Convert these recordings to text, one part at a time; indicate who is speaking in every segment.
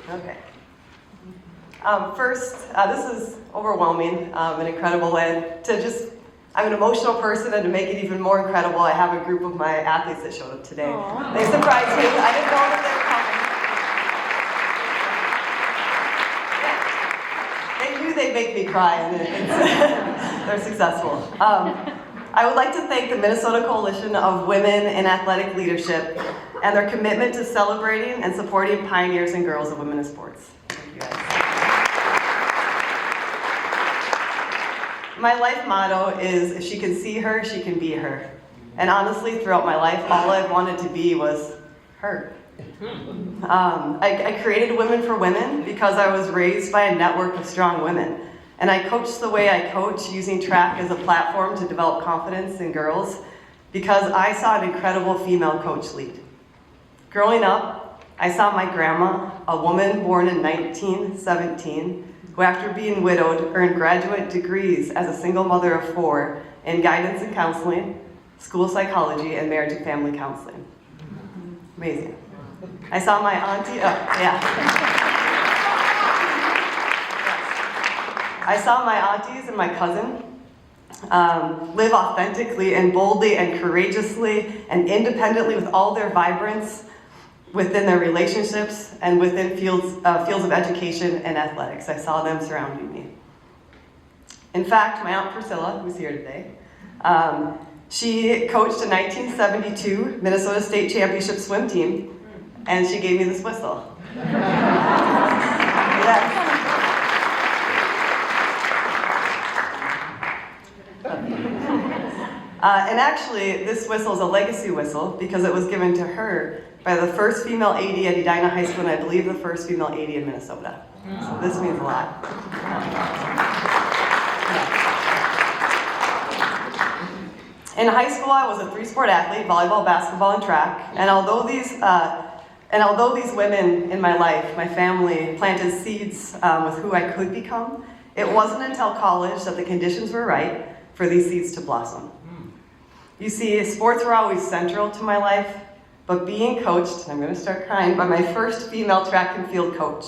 Speaker 1: Okay. First, this is overwhelming, an incredible way to just, I'm an emotional person, and to make it even more incredible, I have a group of my athletes that showed up today. Aww. They surprised me. I didn't know that they were coming. Yeah. They knew they'd make me cry, and they're successful. I would like to thank the Minnesota Coalition of Women in Athletic Leadership and their commitment to celebrating and supporting pioneers and girls of women in sports. Thank you guys. My life motto is, if she can see her, she can be her. And honestly, throughout my life, all I wanted to be was her. I created Women for Women because I was raised by a network of strong women. And I coach the way I coach, using track as a platform to develop confidence in girls, because I saw an incredible female coach lead. Growing up, I saw my grandma, a woman born in 1917, who after being widowed earned graduate degrees as a single mother of 4 in guidance and counseling, school psychology, and marriage and family counseling. Amazing. I saw my auntie, I saw my aunties and my cousin live authentically and boldly and courageously and independently with all their vibrance within their relationships and within fields of education and athletics. I saw them surrounding me. In fact, my Aunt Priscilla, who's here today, she coached a 1972 Minnesota State Championship swim team, and she gave me this whistle. Yes. And actually, this whistle is a legacy whistle because it was given to her by the first female AD at Edina High School, and I believe the first female AD in Minnesota. So this means a lot. In high school, I was a 3-sport athlete: volleyball, basketball, and track. And although these women in my life, my family, planted seeds with who I could become, it wasn't until college that the conditions were right for these seeds to blossom. You see, sports were always central to my life, but being coached, and I'm going to start crying, by my first female track and field coach,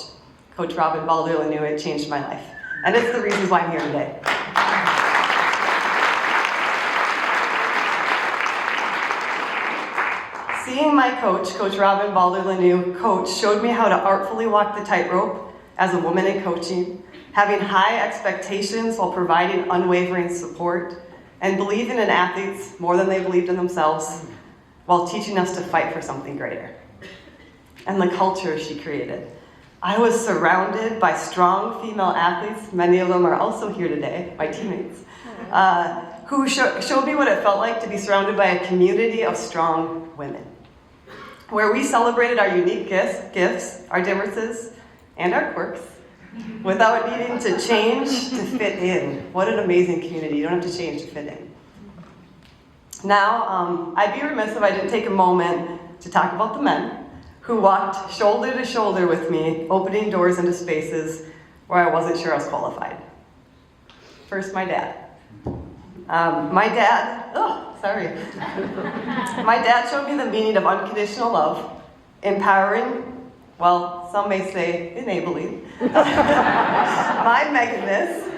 Speaker 1: Coach Robin Balder-Lanu, it changed my life. And it's the reasons why I'm here today. Seeing my coach, Coach Robin Balder-Lanu, coach, showed me how to artfully walk the tightrope as a woman in coaching, having high expectations while providing unwavering support, and believing in athletes more than they believed in themselves, while teaching us to fight for something greater. And the culture she created. I was surrounded by strong female athletes, many of them are also here today, my teammates, who showed me what it felt like to be surrounded by a community of strong women, where we celebrated our unique gifts, our differences, and our quirks, without needing to change to fit in. What an amazing community. You don't have to change to fit in. Now, I'd be remiss if I didn't take a moment to talk about the men who walked shoulder to shoulder with me, opening doors into spaces where I wasn't sure I was qualified. First, my dad. My dad showed me the meaning of unconditional love, empowering, well, some may say enabling, my Meghan-ness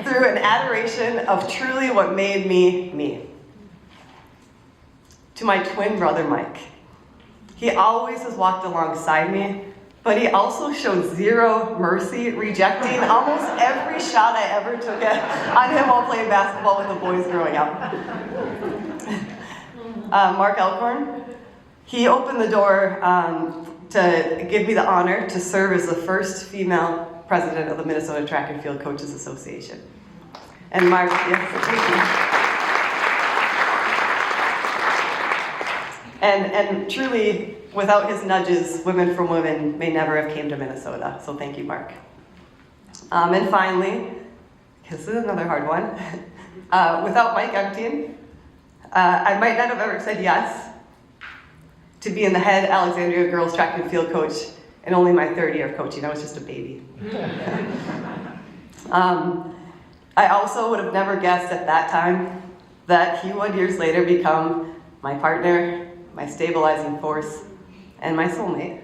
Speaker 1: through an adoration of truly what made me, me. To my twin brother, Mike. He always has walked alongside me, but he also showed zero mercy, rejecting almost every shot I ever took on him while playing basketball with the boys growing up. Mark Elkhorn, he opened the door to give me the honor to serve as the first female president of the Minnesota Track and Field Coaches Association. And Mark, yes, and truly, without his nudges, Women for Women may never have came to Minnesota. So thank you, Mark. And finally, this is another hard one. Without Mike Epstein, I might not have ever said yes to being the head Alexandria girls track and field coach in only my 3rd year of coaching. I was just a baby. I also would have never guessed at that time that he would years later become my partner, my stabilizing force, and my soulmate.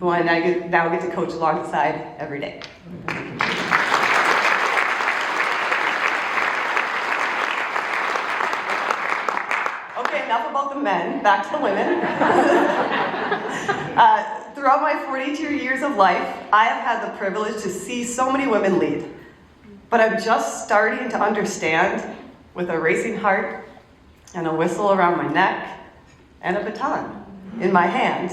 Speaker 1: who I now get to coach alongside every day. Okay, enough about the men, back to the women. Throughout my 42 years of life, I have had the privilege to see so many women lead. But I'm just starting to understand, with a racing heart and a whistle around my neck and a baton in my hand,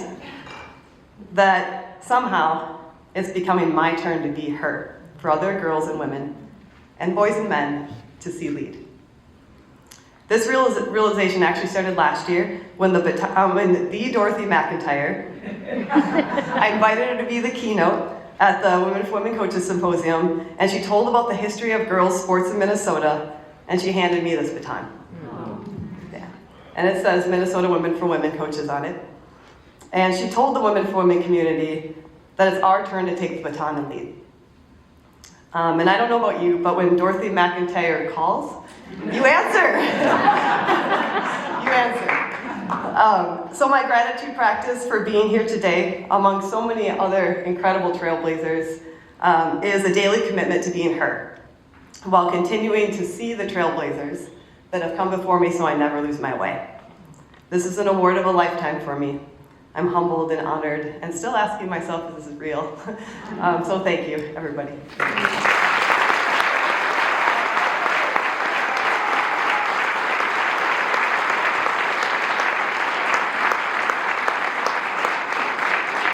Speaker 1: that somehow it's becoming my turn to be her for other girls and women, and boys and men to see lead. This realization actually started last year when the Dorothy McIntyre, I invited her to be the keynote at the Women for Women Coaches Symposium, and she told about the history of girls' sports in Minnesota, and she handed me this baton. Yeah. And it says Minnesota Women for Women Coaches on it. And she told the Women for Women community that it's our turn to take the baton and lead. And I don't know about you, but when Dorothy McIntyre calls, you answer. You answer. So my gratitude practice for being here today, among so many other incredible trailblazers, is a daily commitment to being her, while continuing to see the trailblazers that have come before me so I never lose my way. This is an award of a lifetime for me. I'm humbled and honored, and still asking myself if this is real. So thank you, everybody.